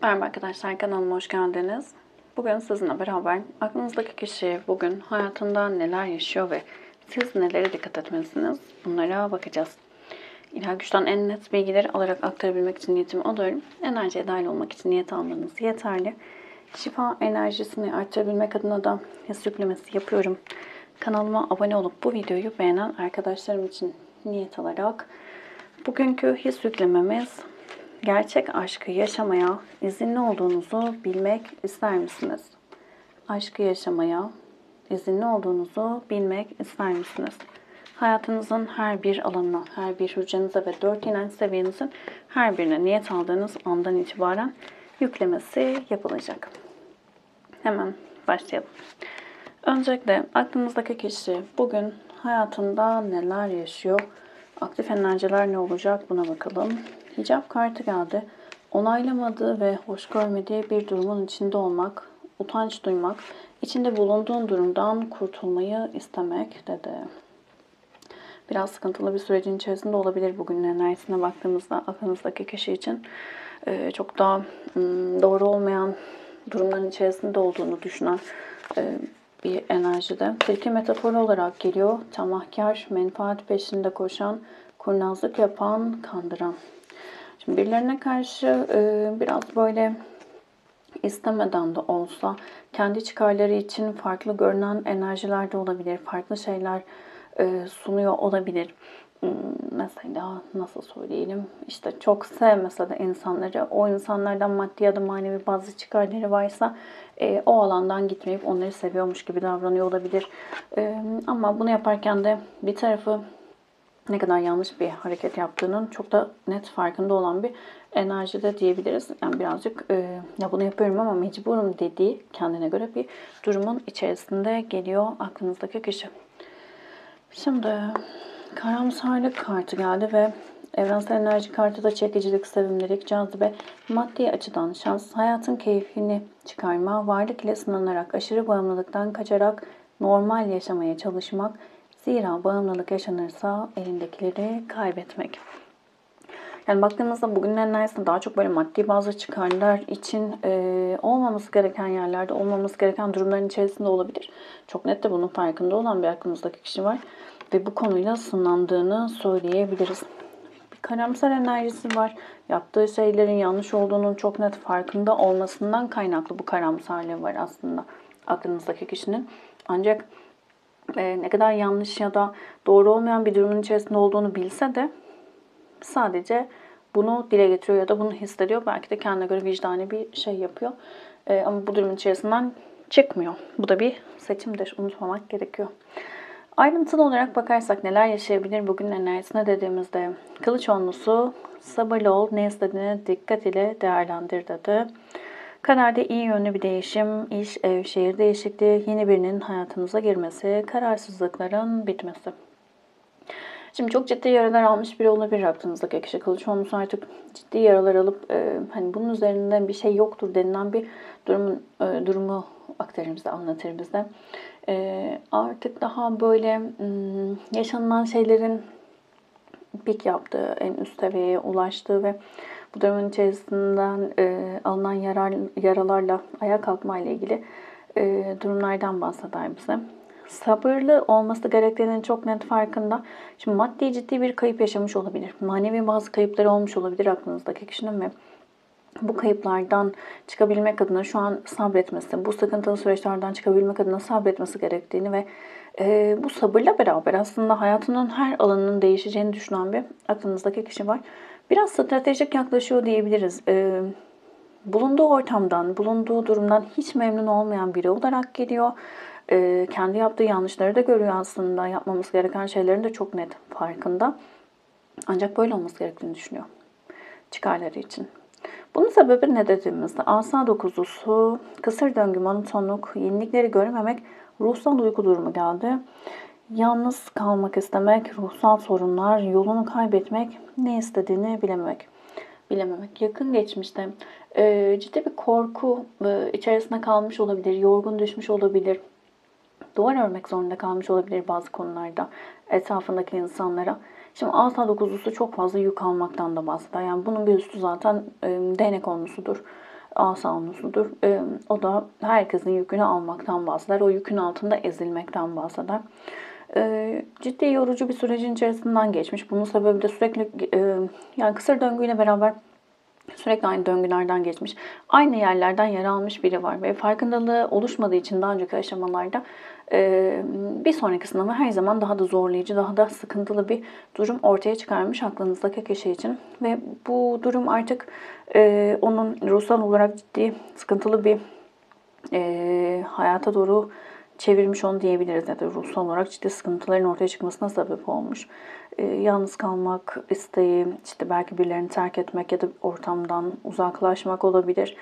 Merhaba arkadaşlar, kanalıma hoş geldiniz. Bugün sizinle beraber aklınızdaki kişi bugün hayatında neler yaşıyor ve siz nelere dikkat etmelisiniz, bunlara bakacağız. İlahi güçten en net bilgileri alarak aktarabilmek için niyetimi alıyorum. Enerjiye dahil olmak için niyet almanız yeterli. Şifa enerjisini artturabilmek adına da his yüklemesi yapıyorum. Kanalıma abone olup bu videoyu beğenen arkadaşlarım için niyet alarak bugünkü his yüklememiz: gerçek aşkı yaşamaya izinli olduğunuzu bilmek ister misiniz? Aşkı yaşamaya izinli olduğunuzu bilmek ister misiniz? Hayatınızın her bir alanına, her bir hücrenize ve 4 inanç seviyenizin her birine niyet aldığınız andan itibaren yüklemesi yapılacak. Hemen başlayalım. Öncelikle aklınızdaki kişi bugün hayatında neler yaşıyor? Aktif enerjiler ne olacak, buna bakalım. Hicap kartı geldi. Onaylamadığı ve hoş görmediği bir durumun içinde olmak, utanç duymak, içinde bulunduğun durumdan kurtulmayı istemek dedi. Biraz sıkıntılı bir sürecin içerisinde olabilir bugünün enerjisine baktığımızda aklınızdaki kişi için. Çok daha doğru olmayan durumların içerisinde olduğunu düşünen bir enerjide. Tilki metaforu olarak geliyor. Tamahkar, menfaat peşinde koşan, kurnazlık yapan, kandıran. Şimdi birilerine karşı biraz böyle istemeden de olsa kendi çıkarları için farklı görünen enerjiler de olabilir. Farklı şeyler sunuyor olabilir. Mesela nasıl söyleyelim, işte çok sevmese de insanları, o insanlardan maddi ya da manevi bazı çıkarları varsa o alandan gitmeyip onları seviyormuş gibi davranıyor olabilir. Ama bunu yaparken de bir tarafı ne kadar yanlış bir hareket yaptığının çok da net farkında olan bir enerjide diyebiliriz. Yani birazcık ya bunu yapıyorum ama mecburum dediği kendine göre bir durumun içerisinde geliyor aklınızdaki kişi. Şimdi karamsarlık kartı geldi ve evrensel enerji kartı da çekicilik, sevimlilik, cazibe, maddi açıdan şans, hayatın keyfini çıkarma, varlık ile sınanarak, aşırı bağımlılıktan kaçarak normal yaşamaya çalışmak. Zira bağımlılık yaşanırsa elindekileri kaybetmek. Yani baktığımızda bugünün enerjisinde daha çok böyle maddi bazı çıkarlar için olmaması gereken yerlerde, olmaması gereken durumların içerisinde olabilir. Çok net de bunun farkında olan bir aklımızdaki kişi var. Ve bu konuyla sınandığını söyleyebiliriz. Bir karamsar enerjisi var. Yaptığı şeylerin yanlış olduğunun çok net farkında olmasından kaynaklı bu karamsarlığı var aslında aklınızdaki kişinin. Ancak ne kadar yanlış ya da doğru olmayan bir durumun içerisinde olduğunu bilse de sadece bunu dile getiriyor ya da bunu hissediyor. Belki de kendine göre vicdani bir şey yapıyor. Ama bu durumun içerisinden çıkmıyor. Bu da bir seçimdir. Unutmamak gerekiyor. Ayrıntılı olarak bakarsak neler yaşayabilir bugünün enerjisine dediğimizde: kılıç onlusu, sabırlı ol, ne istediğini dikkat ile değerlendir dedi. Kaderde iyi yönlü bir değişim, iş, ev, şehir değişikliği, yeni birinin hayatımıza girmesi, kararsızlıkların bitmesi. Şimdi çok ciddi yaralar almış biri olabilir aklınızdaki kişi. Kılıç olmuş artık ciddi yaralar alıp hani bunun üzerinde bir şey yoktur denilen bir durumu aktarır bize, anlatır bize. Artık daha böyle yaşanılan şeylerin pik yaptığı, en üst seviyeye ulaştığı ve bu durumun içerisinden alınan yaralarla ayağa kalkma ile ilgili durumlardan bahseder bize. Sabırlı olması gerektiğinin çok net farkında. Şimdi maddi ciddi bir kayıp yaşamış olabilir. Manevi bazı kayıpları olmuş olabilir aklınızdaki kişinin ve bu kayıplardan çıkabilmek adına şu an sabretmesi, bu sıkıntılı süreçlerden çıkabilmek adına sabretmesi gerektiğini ve bu sabırla beraber aslında hayatının her alanının değişeceğini düşünen bir aklınızdaki kişi var. Biraz stratejik yaklaşıyor diyebiliriz. Bulunduğu ortamdan, bulunduğu durumdan hiç memnun olmayan biri olarak geliyor. Kendi yaptığı yanlışları da görüyor aslında. Yapmamız gereken şeylerin de çok net farkında. Ancak böyle olması gerektiğini düşünüyor. Çıkarları için. Bunun sebebi ne dediğimizde asa dokuzlusu, kısır döngü, monotonluk, yenilikleri görememek, ruhsal uyku durumu geldi. Yalnız kalmak istemek, ruhsal sorunlar, yolunu kaybetmek, ne istediğini bilememek. Yakın geçmişte ciddi bir korku içerisinde kalmış olabilir, yorgun düşmüş olabilir. Duvar örmek zorunda kalmış olabilir bazı konularda etrafındaki insanlara. Şimdi asa dokuzlusu çok fazla yük almaktan da bahseder. Yani bunun bir üstü zaten değnek olmuşudur. asanusudur. O da herkesin yükünü almaktan bahseder. O yükün altında ezilmekten bahseder. Ciddi yorucu bir sürecin içerisinden geçmiş. Bunun sebebi de sürekli yani kısır döngüyle beraber sürekli aynı döngülerden geçmiş. Aynı yerlerden yer almış biri var. Ve farkındalığı oluşmadığı için daha önceki aşamalarda bir sonraki sınavı her zaman daha da zorlayıcı, daha da sıkıntılı bir durum ortaya çıkarmış aklınızdaki kişi için. Ve bu durum artık onun ruhsal olarak ciddi, sıkıntılı bir hayata doğru çevirmiş onu diyebiliriz. Ya da ruhsal olarak ciddi sıkıntıların ortaya çıkmasına sebep olmuş. Yalnız kalmak isteği, işte belki birilerini terk etmek ya da ortamdan uzaklaşmak olabilir.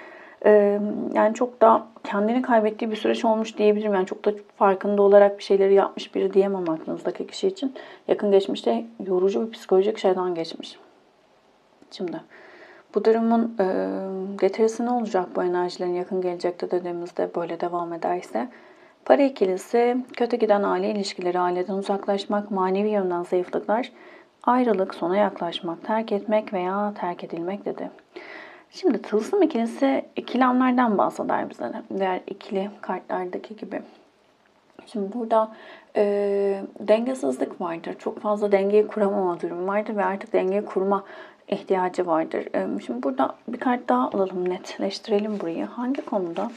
Yani çok da kendini kaybettiği bir süreç olmuş diyebilirim. Yani çok da farkında olarak bir şeyleri yapmış biri diyemem aklınızdaki kişi için. Yakın geçmişte yorucu bir psikolojik şeyden geçmiş. Şimdi bu durumun getirisi ne olacak bu enerjilerin yakın gelecekte dediğimizde böyle devam ederse? Para ikilisi, kötü giden aile ilişkileri, aileden uzaklaşmak, manevi yönden zayıflıklar, ayrılık, sona yaklaşmak, terk etmek veya terk edilmek dedi. Şimdi tılsım ikilisi ikilemlerden bahseder bize de. Diğer ikili kartlardaki gibi. Şimdi burada dengesizlik vardır. Çok fazla dengeyi kuramama durumu vardır ve artık dengeyi kurma ihtiyacı vardır. Şimdi burada bir kart daha alalım, netleştirelim burayı. Hangi konuda?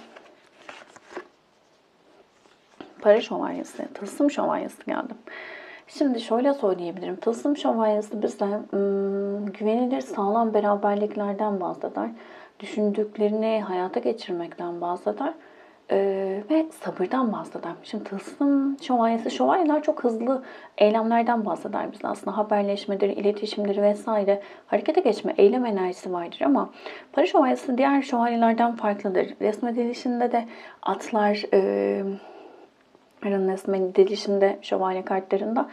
Para şövalyesi, tılsım şövalyesi geldi. Şimdi şöyle söyleyebilirim. Tılsım şövalyesi bize güvenilir, sağlam beraberliklerden bahseder. Düşündüklerini hayata geçirmekten bahseder. Ve sabırdan bahseder. Şimdi tılsım şövalyesi, şövalyeler çok hızlı eylemlerden bahseder bize aslında. Haberleşmedir, iletişimdir vesaire. Harekete geçme, eylem enerjisi vardır ama para şövalyesi diğer şövalyelerden farklıdır. Resmedilişinde de atlar, resmedilişinde şövalye kartlarında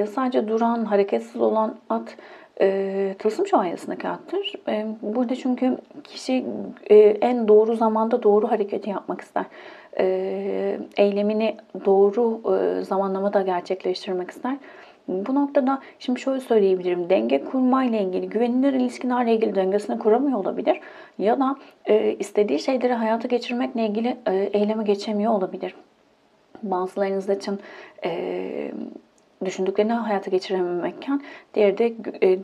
sadece duran, hareketsiz olan at tılsım şövalyesindeki attır. Burada çünkü kişi en doğru zamanda doğru hareketi yapmak ister. Eylemini doğru zamanlamada gerçekleştirmek ister. Bu noktada şimdi şöyle söyleyebilirim. Denge kurmayla ilgili, güvenilir ilişkilerle ilgili dengesini kuramıyor olabilir. Ya da istediği şeyleri hayata geçirmekle ilgili eyleme geçemiyor olabilir. Bazılarınız için düşündüklerini hayata geçirememekken, diğeri de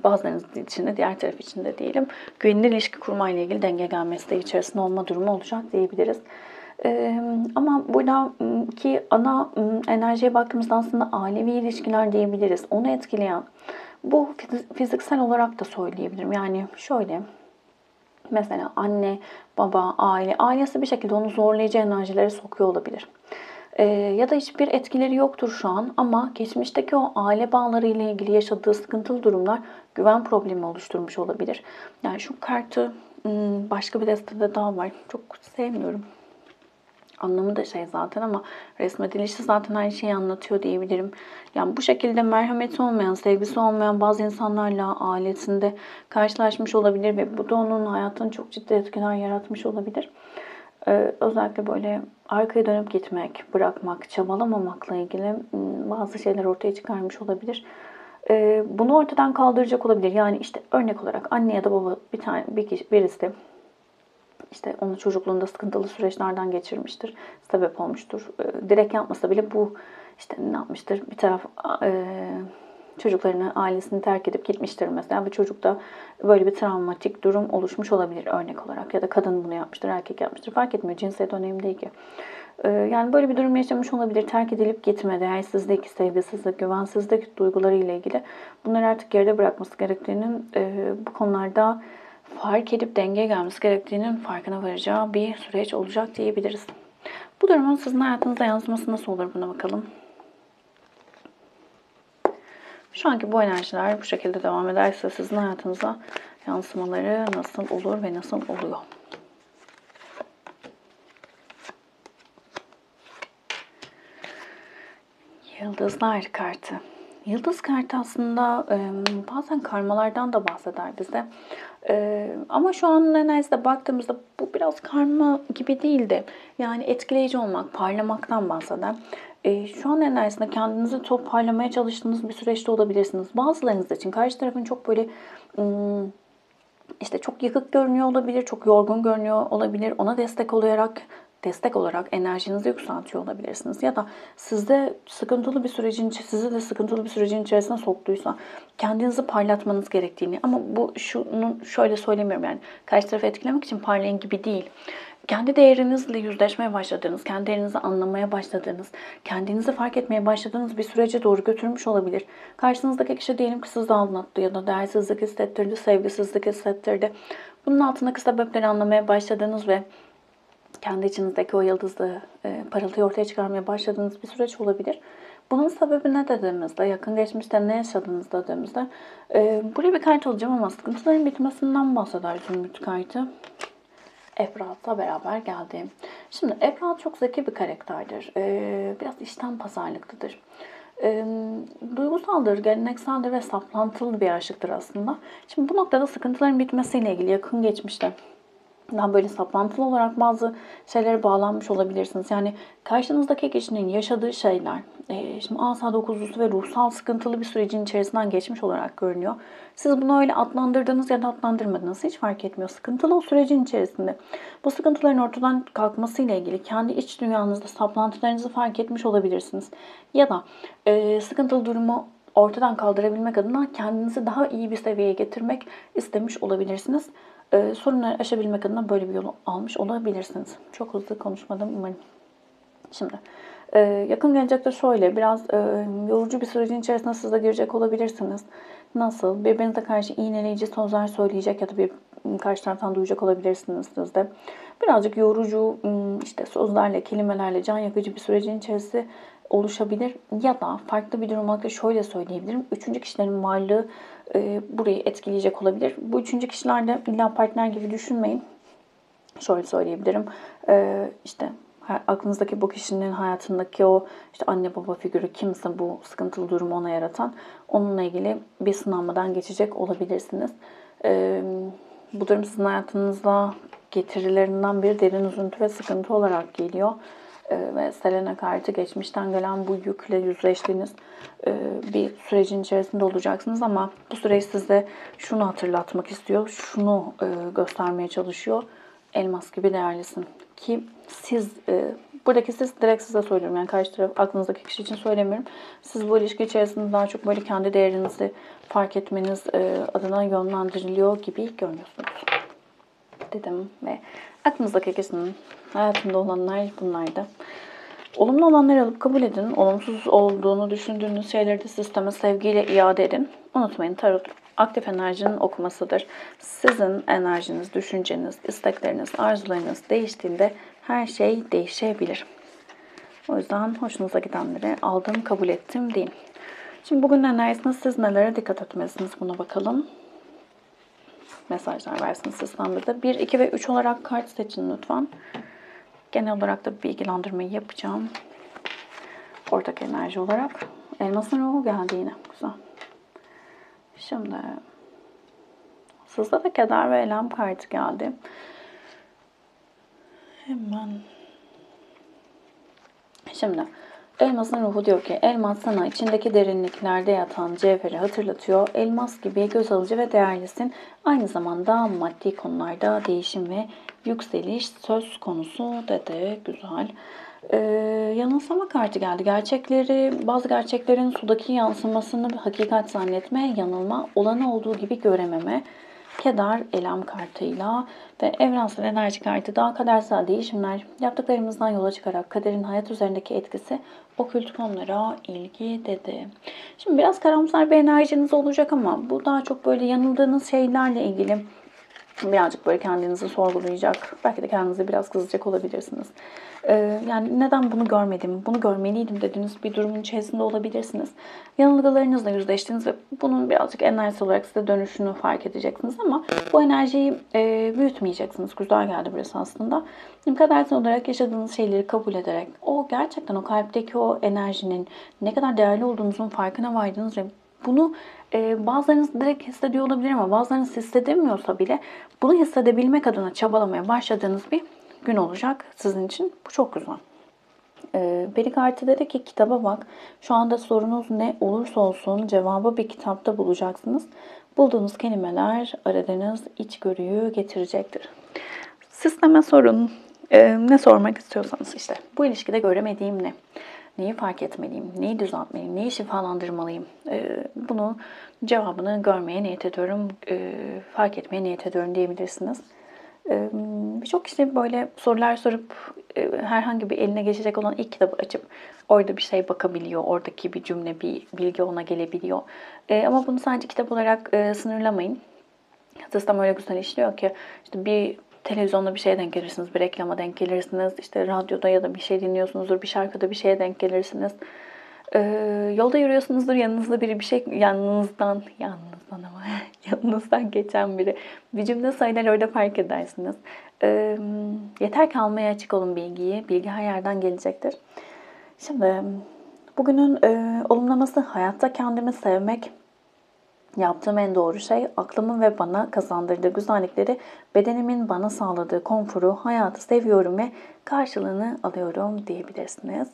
bazılarınız için de diğer taraf için de diyelim güvenilir ilişki kurmayla ilgili denge gelmesi de içerisinde olma durumu olacak diyebiliriz. Ama buradaki ana enerjiye baktığımızda aslında ailevi ilişkiler diyebiliriz. Onu etkileyen, bu fiziksel olarak da söyleyebilirim. Yani şöyle, mesela anne, baba, ailesi bir şekilde onu zorlayıcı enerjilere sokuyor olabilir. Ya da hiçbir etkileri yoktur şu an ama geçmişteki o aile bağları ile ilgili yaşadığı sıkıntılı durumlar güven problemi oluşturmuş olabilir. Yani şu kartı başka bir destede daha var. Çok sevmiyorum. Anlamı da zaten ama resmedilişi zaten her şeyi anlatıyor diyebilirim. Yani bu şekilde merhameti olmayan, sevgisi olmayan bazı insanlarla ailesinde karşılaşmış olabilir ve bu da onun hayatını çok ciddi etkiler yaratmış olabilir. Özellikle böyle arkaya dönüp gitmek, bırakmak, çabalamamakla ilgili bazı şeyler ortaya çıkarmış olabilir. Bunu ortadan kaldıracak olabilir. Yani işte örnek olarak anne ya da baba birisi işte onu çocukluğunda sıkıntılı süreçlerden geçirmiştir, sebep olmuştur. Direkt yapmasa bile bu işte ne yapmıştır? Bir taraf çocuklarını, ailesini terk edip gitmiştir mesela. Bu çocukta böyle bir travmatik durum oluşmuş olabilir örnek olarak. Ya da kadın bunu yapmıştır, erkek yapmıştır. Fark etmiyor. Cinsiyet önemli değil ki. Yani böyle bir durum yaşamış olabilir. Terk edilip gitme, değersizlik, sevgisizlik, güvensizlik duyguları ile ilgili. Bunları artık geride bırakması gerektiğinin bu konularda fark edip dengeye gelmesi gerektiğinin farkına varacağı bir süreç olacak diyebiliriz. Bu durumun sizin hayatınıza yansıması nasıl olur buna bakalım. Şu anki bu enerjiler bu şekilde devam ederse sizin hayatınıza yansımaları nasıl olur ve nasıl oluyor? Yıldızlar kartı. Yıldız kartı aslında bazen karmalardan da bahseder bize. Ama şu an enerjisine baktığımızda bu biraz karma gibi değil de yani etkileyici olmak, parlamaktan bahseder. Şu an enerjisinde kendinizi toparlamaya çalıştığınız bir süreçte olabilirsiniz. Bazılarınız için karşı tarafın çok böyle işte çok yıkık görünüyor olabilir, çok yorgun görünüyor olabilir. Ona destek olarak enerjinizi yükseltiyor olabilirsiniz. Ya da sizi de sıkıntılı bir sürecin içerisine soktuysa kendinizi parlatmanız gerektiğini, ama bu şunu şöyle söylemiyorum, yani karşı tarafı etkilemek için parlayın gibi değil. Kendi değerinizle yüzleşmeye başladığınız, kendi değerinizi anlamaya başladığınız, kendinizi fark etmeye başladığınız bir sürece doğru götürmüş olabilir. Karşınızdaki kişi diyelim ki sizi aldattı ya da değersizlik hissettirdi, sevgisizlik hissettirdi. Bunun altındaki sebepleri anlamaya başladığınız ve kendi içinizdeki o yıldızlı parıltıyı ortaya çıkarmaya başladığınız bir süreç olabilir. Bunun sebebi ne dediğimizde, yakın geçmişte ne yaşadınız dediğimizde, buraya bir kart alacağım ama sıkıntıların bitmesinden bahseder Zümrüt kartı. Efrat'la beraber geldi. Şimdi Efrat çok zeki bir karakterdir. Biraz işten pazarlıklıdır. Duygusaldır, gelenekseldir ve saplantılı bir aşıktır aslında. Şimdi bu noktada sıkıntıların bitmesiyle ilgili yakın geçmişte daha böyle saplantılı olarak bazı şeylere bağlanmış olabilirsiniz. Yani karşınızdaki kişinin yaşadığı şeyler, şimdi asa dokuzlusu ve ruhsal sıkıntılı bir sürecin içerisinden geçmiş olarak görünüyor. Siz bunu öyle adlandırdınız ya da adlandırmadınız hiç fark etmiyor. Sıkıntılı o sürecin içerisinde bu sıkıntıların ortadan kalkmasıyla ilgili kendi iç dünyanızda saplantılarınızı fark etmiş olabilirsiniz. Ya da sıkıntılı durumu ortadan kaldırabilmek adına kendinizi daha iyi bir seviyeye getirmek istemiş olabilirsiniz. Sorunları aşabilmek adına böyle bir yolu almış olabilirsiniz. Çok hızlı konuşmadım umarım. Şimdi yakın gelecekte şöyle biraz yorucu bir sürecin içerisine siz de girecek olabilirsiniz. Nasıl? Birbirinize karşı iğneleyici sözler söyleyecek ya da bir karşı taraftan duyacak olabilirsiniz siz de. Birazcık yorucu işte sözlerle, kelimelerle can yakıcı bir sürecin içerisi oluşabilir. Ya da farklı bir durum olarak şöyle söyleyebilirim. Üçüncü kişilerin varlığı burayı etkileyecek olabilir. Bu üçüncü kişiler de illa partner gibi düşünmeyin. Şöyle söyleyebilirim. İşte aklınızdaki bu kişinin hayatındaki o işte anne baba figürü kimse bu sıkıntılı durumu ona yaratan, onunla ilgili bir sınanmadan geçecek olabilirsiniz. Bu durum sizin hayatınızda getirilerinden bir derin üzüntü ve sıkıntı olarak geliyor. Ve Selena kartı geçmişten gelen bu yükle yüzleştiğiniz bir sürecin içerisinde olacaksınız ama bu süreç size şunu hatırlatmak istiyor, şunu göstermeye çalışıyor. Elmas gibi değerlisin. Ki siz, buradaki siz direkt size söylüyorum. Yani karşı taraf aklınızdaki kişi için söylemiyorum. Siz bu ilişki içerisinde daha çok böyle kendi değerinizi fark etmeniz adına yönlendiriliyor gibi görünüyorsunuz. Dedim ve aklınızdaki kişinin hayatında olanlar bunlardı. Olumlu olanları alıp kabul edin. Olumsuz olduğunu düşündüğünüz şeyleri de sisteme sevgiyle iade edin. Unutmayın, tarot aktif enerjinin okumasıdır. Sizin enerjiniz, düşünceniz, istekleriniz, arzularınız değiştiğinde her şey değişebilir. O yüzden hoşunuza gidenleri aldım, kabul ettim deyin. Şimdi bugün enerjisinde siz nelere dikkat etmelisiniz buna bakalım. Mesajlar versin sistemde de. 1, 2 ve 3 olarak kart seçin lütfen. Genel olarak da bilgilendirmeyi yapacağım. Ortak enerji olarak. Elmasın ruhu geldi yine. Güzel. Şimdi sizde de keder ve elem kartı geldi. Hemen. Şimdi elmasın ruhu diyor ki elmas sana içindeki derinliklerde yatan cevheri hatırlatıyor. Elmas gibi göz alıcı ve değerlisin. Aynı zamanda maddi konularda değişim ve yükseliş söz konusu dedi. Güzel. Yanılsama kartı geldi. Bazı gerçeklerin sudaki yansımasını bir hakikat zannetme, yanılma, olanı olduğu gibi görememe, keder, elem kartıyla ve evrensel enerji kartı daha kadersel değişimler, yaptıklarımızdan yola çıkarak kaderin hayat üzerindeki etkisi, okült konulara ilgi dedi. Şimdi biraz karamsar bir enerjiniz olacak ama bu daha çok böyle yanıldığınız şeylerle ilgili. Birazcık böyle kendinizi sorgulayacak, belki de kendinize biraz kızacak olabilirsiniz. Yani neden bunu görmedim, bunu görmeliydim dediğiniz bir durumun içerisinde olabilirsiniz. Yanılgılarınızla yüzleştiniz ve bunun birazcık enerjisi olarak size dönüşünü fark edeceksiniz ama bu enerjiyi büyütmeyeceksiniz. Güzel geldi burası aslında. Kadersel olarak yaşadığınız şeyleri kabul ederek, gerçekten o kalpteki o enerjinin ne kadar değerli olduğunuzun farkına vardınız ve bunu bazılarınız direkt hissediyor olabilir ama bazılarınız hissedemiyorsa bile bunu hissedebilmek adına çabalamaya başladığınız bir gün olacak sizin için. Bu çok güzel. Peri kartı dedi ki kitaba bak. Şu anda sorunuz ne olursa olsun cevabı bir kitapta bulacaksınız. Bulduğunuz kelimeler aradığınız içgörüyü getirecektir. Sisteme sorun. Ne sormak istiyorsanız işte bu ilişkide göremediğim ne? Neyi fark etmeliyim? Neyi düzeltmeliyim? Neyi şifalandırmalıyım? Bunun cevabını görmeye niyet ediyorum. Fark etmeye niyet ediyorum diyebilirsiniz. Birçok kişi böyle sorular sorup herhangi bir eline geçecek olan ilk kitabı açıp orada bir şey bakabiliyor. Oradaki bir cümle, bir bilgi ona gelebiliyor. Ama bunu sadece kitap olarak sınırlamayın. Sistem öyle güzel işliyor ki işte bir televizyonda bir şeye denk gelirsiniz, bir reklama denk gelirsiniz, işte radyoda ya da bir şey dinliyorsunuzdur, bir şarkıda bir şeye denk gelirsiniz. Yolda yürüyorsunuzdur, yanınızda biri bir şey, yanınızdan ama yanınızdan geçen biri bir cümle söyler, orada fark edersiniz. Yeter ki almaya açık olun bilgiyi, bilgi her yerden gelecektir. Şimdi bugünün olumlaması hayatta kendimi sevmek. Yaptığım en doğru şey, aklımın ve bana kazandırdığı güzellikleri, bedenimin bana sağladığı konforu, hayatı seviyorum ve karşılığını alıyorum diyebilirsiniz.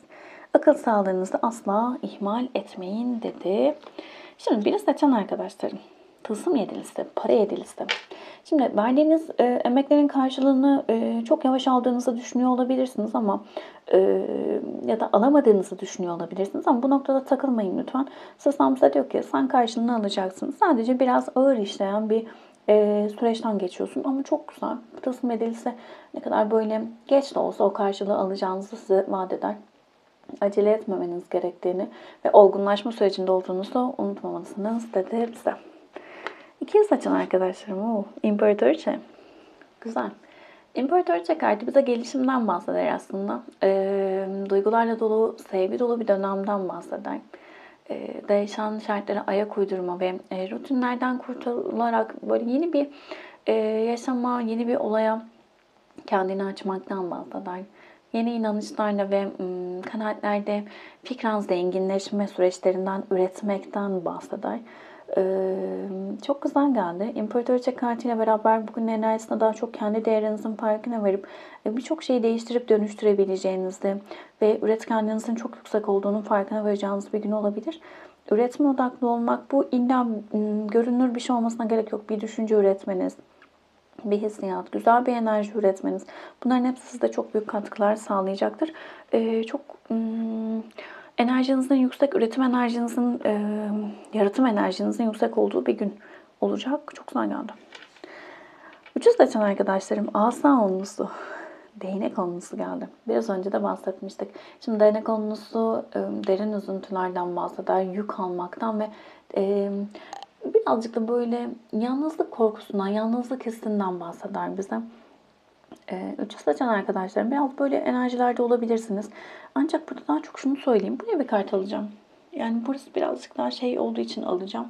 Akıl sağlığınızı asla ihmal etmeyin dedi. Şimdi biri seçen arkadaşlarım. Tılsım yedilisi, para yedilisi. Şimdi verdiğiniz emeklerin karşılığını çok yavaş aldığınızı düşünüyor olabilirsiniz ama ya da alamadığınızı düşünüyor olabilirsiniz ama bu noktada takılmayın lütfen. Sistem size diyor ki sen karşılığını alacaksın. Sadece biraz ağır işleyen bir süreçten geçiyorsun ama çok güzel. Tılsım yedilisi ne kadar böyle geç de olsa o karşılığı alacağınızı size vaat eder. Acele etmemeniz gerektiğini ve olgunlaşma sürecinde olduğunuzu unutmamalısınız dedi bize. İkiz açın arkadaşlarım. İmparatoriçe. Güzel. İmparatoriçe kartı bize gelişimden bahseder aslında. Duygularla dolu, sevgi dolu bir dönemden bahseder. Değişen şartlara ayak uydurma ve rutinlerden kurtularak böyle yeni bir yaşama, yeni bir olaya kendini açmaktan bahseder. Yeni inanışlarla ve kanaatlerde fikren zenginleşme süreçlerinden üretmekten bahseder. Çok güzel geldi. İmparatoriçe kartıyla beraber bugün enerjisine daha çok kendi değerinizin farkına varıp birçok şeyi değiştirip dönüştürebileceğinizi ve üretkenliğinizin çok yüksek olduğunun farkına varacağınız bir gün olabilir. Üretme odaklı olmak, bu illa görünür bir şey olmasına gerek yok. Bir düşünce üretmeniz, bir hissiyat, güzel bir enerji üretmeniz. Bunların hepsi size çok büyük katkılar sağlayacaktır. Çok enerjinizin yüksek, üretim enerjinizin, yaratım enerjinizin yüksek olduğu bir gün olacak. Çok güzel geldi. Üçüncü seçen arkadaşlarım asa onlusu. Değnek onlusu geldi. Biraz önce de bahsetmiştik. Şimdi değnek onlusu derin üzüntülerden bahseder, yük almaktan ve birazcık da böyle yalnızlık korkusundan, yalnızlık hissinden bahseder bize. Üçü seçen arkadaşlarım biraz böyle enerjilerde olabilirsiniz. Ancak burada daha çok şunu söyleyeyim. Buraya bir kart alacağım. Yani burası birazcık daha şey olduğu için alacağım.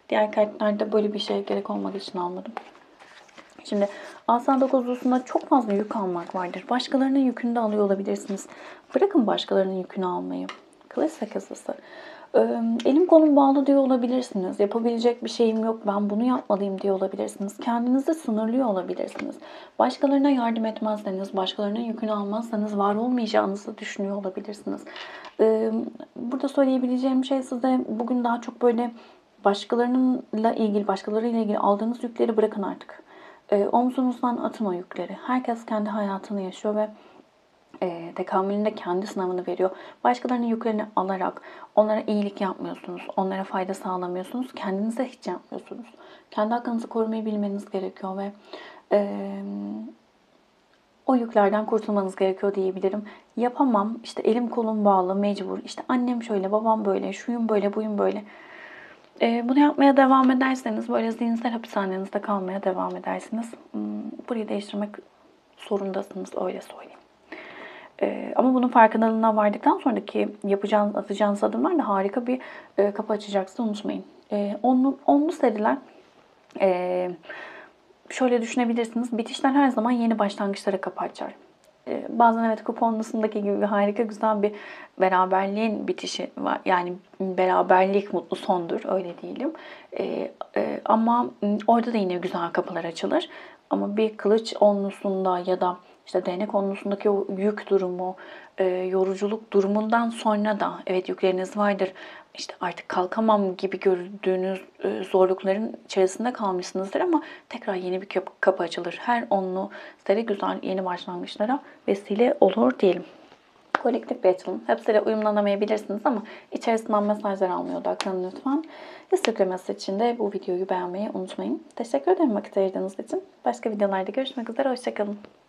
Diğer kartlarda böyle bir şeye gerek olmadığı için almadım. Şimdi asa dokuzlusunda çok fazla yük almak vardır. Başkalarının yükünü de alıyor olabilirsiniz. Bırakın başkalarının yükünü almayı. Kılıç sekizlisi. Elim kolum bağlı diyor olabilirsiniz. Yapabilecek bir şeyim yok, ben bunu yapmalıyım diyor olabilirsiniz. Kendinizi sınırlıyor olabilirsiniz. Başkalarına yardım etmezseniz, başkalarının yükünü almazsanız var olmayacağınızı düşünüyor olabilirsiniz. Burada söyleyebileceğim şey size bugün daha çok böyle başkalarıyla ilgili aldığınız yükleri bırakın artık. Omzunuzdan atın o yükleri. Herkes kendi hayatını yaşıyor ve tekamülünde kendi sınavını veriyor. Başkalarının yüklerini alarak onlara iyilik yapmıyorsunuz. Onlara fayda sağlamıyorsunuz. Kendinize hiç yapmıyorsunuz. Kendi hakkınızı korumayı bilmeniz gerekiyor ve o yüklerden kurtulmanız gerekiyor diyebilirim. Yapamam, işte elim kolum bağlı, mecbur, işte annem şöyle, babam böyle, şuyum böyle, buyum böyle. Bunu yapmaya devam ederseniz böyle zihinsel hapishanenizde kalmaya devam edersiniz. Burayı değiştirmek zorundasınız, öyle söyleyeyim. Ama bunun farkındalığına vardıktan sonraki yapacağınız, atacağınız adımlarla harika bir kapı açacaksınız, unutmayın. Onlu seriler, şöyle düşünebilirsiniz. Bitişler her zaman yeni başlangıçlara kapı açar. Bazen evet kuponlusundaki gibi harika güzel bir beraberliğin bitişi var. Yani beraberlik mutlu sondur, öyle diyelim. Ama orada da yine güzel kapılar açılır. Ama bir kılıç onlusunda ya da işte DNA konusundaki o yük durumu, yoruculuk durumundan sonra da evet yükleriniz vardır. İşte artık kalkamam gibi gördüğünüz zorlukların içerisinde kalmışsınızdır ama tekrar yeni bir kapı açılır. Her onlu size güzel yeni başlangıçlara vesile olur diyelim. Kolektif bir açılım. Hepsiyle uyumlanamayabilirsiniz ama içerisinden mesajlar almaya odaklanın lütfen. Desteklemesi için de bu videoyu beğenmeyi unutmayın. Teşekkür ederim vakit ayırdığınız için. Başka videolarda görüşmek üzere. Hoşçakalın.